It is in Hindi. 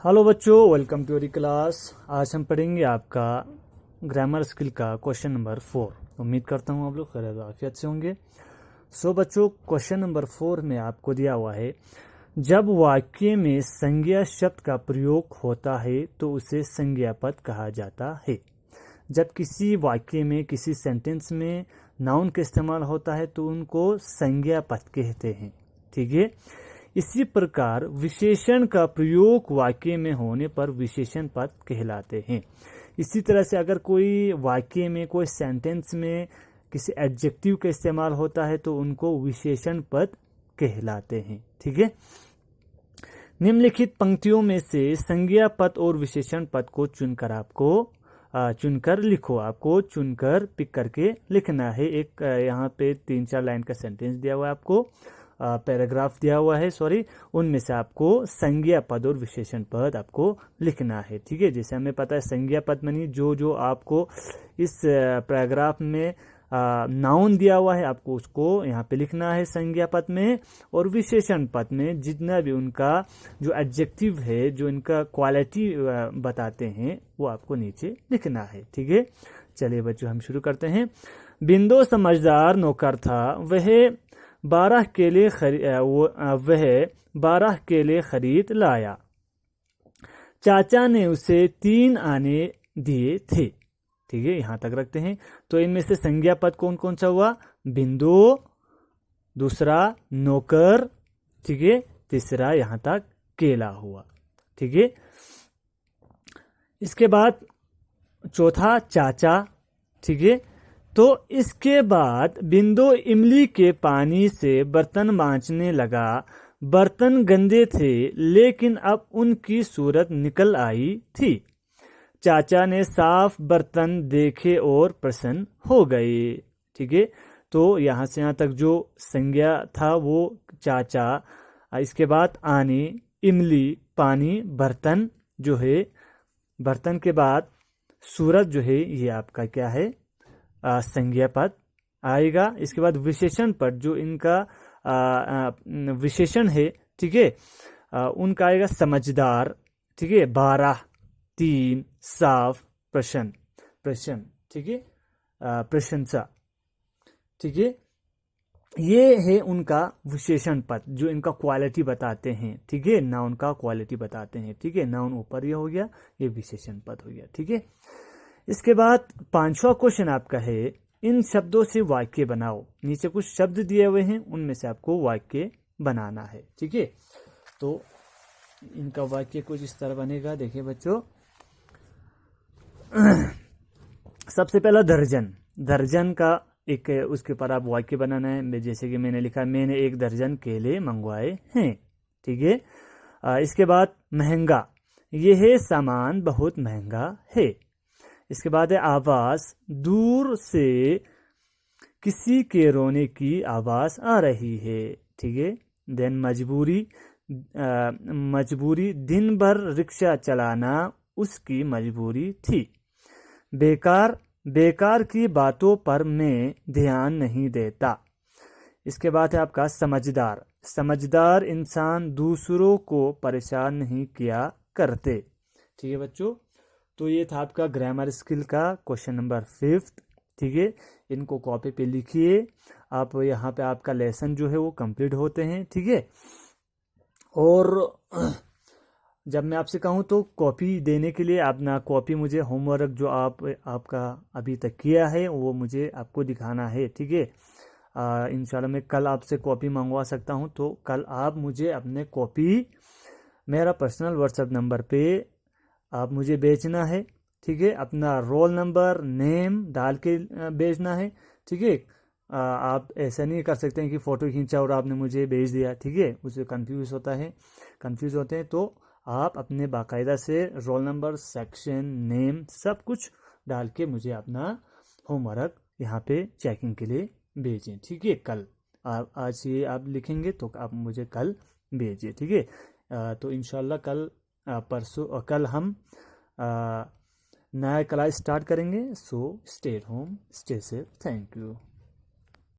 हेलो बच्चों, वेलकम टू योर क्लास। आज हम पढ़ेंगे आपका ग्रामर स्किल का क्वेश्चन नंबर 4। उम्मीद करता हूँ आप लोग खैर आफियत से होंगे। सो बच्चों, क्वेश्चन नंबर 4 में आपको दिया हुआ है, जब वाक्य में संज्ञा शब्द का प्रयोग होता है तो उसे संज्ञा पद कहा जाता है। जब किसी वाक्य में, किसी सेंटेंस में नाउन का इस्तेमाल होता है तो उनको संज्ञा पद कहते हैं। ठीक है। इसी प्रकार विशेषण का प्रयोग वाक्य में होने पर विशेषण पद कहलाते हैं। इसी तरह से अगर कोई वाक्य में, कोई सेंटेंस में किसी एडजेक्टिव का इस्तेमाल होता है तो उनको विशेषण पद कहलाते हैं। ठीक है। निम्नलिखित पंक्तियों में से संज्ञा पद और विशेषण पद को चुनकर लिखो। आपको चुनकर पिक करके लिखना है। एक यहाँ पे 3-4 लाइन का सेंटेंस दिया हुआ है, आपको पैराग्राफ दिया हुआ है, उनमें से आपको संज्ञा पद और विशेषण पद आपको लिखना है। ठीक है। जैसे हमें पता है संज्ञा पद मानी जो आपको इस पैराग्राफ में नाउन दिया हुआ है, आपको उसको यहाँ पे लिखना है संज्ञा पद में। और विशेषण पद में जितना भी उनका जो एडजेक्टिव है, जो इनका क्वालिटी बताते हैं, वो आपको नीचे लिखना है। ठीक है। चलिए बच्चों, हम शुरू करते हैं। बिंदु समझदार नौकर था, वह 12 केले खरीद लाया। चाचा ने उसे 3 आने दिए थे। ठीक है, यहां तक रखते हैं। तो इनमें से संज्ञा पद कौन कौन सा हुआ? बिंदु, दूसरा नौकर, ठीक है, तीसरा यहां तक केला हुआ। ठीक है। इसके बाद चौथा चाचा। ठीक है। तो इसके बाद बिंदु इमली के पानी से बर्तन मांजने लगा। बर्तन गंदे थे लेकिन अब उनकी सूरत निकल आई थी। चाचा ने साफ बर्तन देखे और प्रसन्न हो गए। ठीक है। तो यहां से यहां तक जो संज्ञा था वो चाचा, इसके बाद आने, इमली, पानी, बर्तन जो है, बर्तन के बाद सूरत जो है, ये आपका क्या है? संज्ञा पद आएगा। इसके बाद विशेषण पद, जो इनका विशेषण है, ठीक है, उनका आएगा समझदार, ठीक है, 12, 3, साफ, प्रश्न, ठीक है, प्रशंसा। ठीक है। ये है उनका विशेषण पद, जो इनका क्वालिटी बताते हैं। ठीक है, नाउन का क्वालिटी बताते हैं। ठीक है, नाउन ऊपर ये हो गया, ये विशेषण पद हो गया। ठीक है। इसके बाद 5वां क्वेश्चन आपका है, इन शब्दों से वाक्य बनाओ। नीचे कुछ शब्द दिए हुए हैं, उनमें से आपको वाक्य बनाना है। ठीक है। तो इनका वाक्य कुछ इस तरह बनेगा। देखिए बच्चों, सबसे पहला दर्जन का एक, उसके ऊपर आप वाक्य बनाना है। जैसे कि मैंने लिखा, मैंने 1 दर्जन केले मंगवाए हैं। ठीक है। इसके बाद महंगा, यह सामान बहुत महंगा है। इसके बाद है आवाज, दूर से किसी के रोने की आवाज आ रही है। ठीक है। देन मजबूरी, दिन भर रिक्शा चलाना उसकी मजबूरी थी। बेकार की बातों पर मैं ध्यान नहीं देता। इसके बाद है आपका समझदार इंसान दूसरों को परेशान नहीं किया करते। ठीक है बच्चों। तो ये था आपका ग्रामर स्किल का क्वेश्चन नंबर 5। ठीक है। इनको कॉपी पे लिखिए आप। यहाँ पे आपका लेसन जो है वो कंप्लीट होते हैं। ठीक है। और जब मैं आपसे कहूँ तो कॉपी देने के लिए आप ना, कॉपी मुझे होमवर्क जो आपका अभी तक किया है वो मुझे आपको दिखाना है। ठीक है। इंशाल्लाह मैं कल आपसे कॉपी मंगवा सकता हूँ। तो कल आप मुझे अपने कॉपी मेरा पर्सनल व्हाट्सएप नंबर पे आप मुझे भेजना है। ठीक है। अपना रोल नंबर, नेम डाल के भेजना है। ठीक है। आप ऐसा नहीं कर सकते हैं कि फ़ोटो खींचा और आपने मुझे भेज दिया। ठीक है, उससे कंफ्यूज होते हैं। तो आप अपने बाकायदा से रोल नंबर, सेक्शन, नेम सब कुछ डाल के मुझे अपना होमवर्क यहाँ पे चेकिंग के लिए भेजें। ठीक है। कल आज ये आप लिखेंगे तो आप मुझे कल भेजिए। ठीक है। तो इंशाल्लाह कल हम नया क्लास स्टार्ट करेंगे। So stay at home, stay safe. Thank you.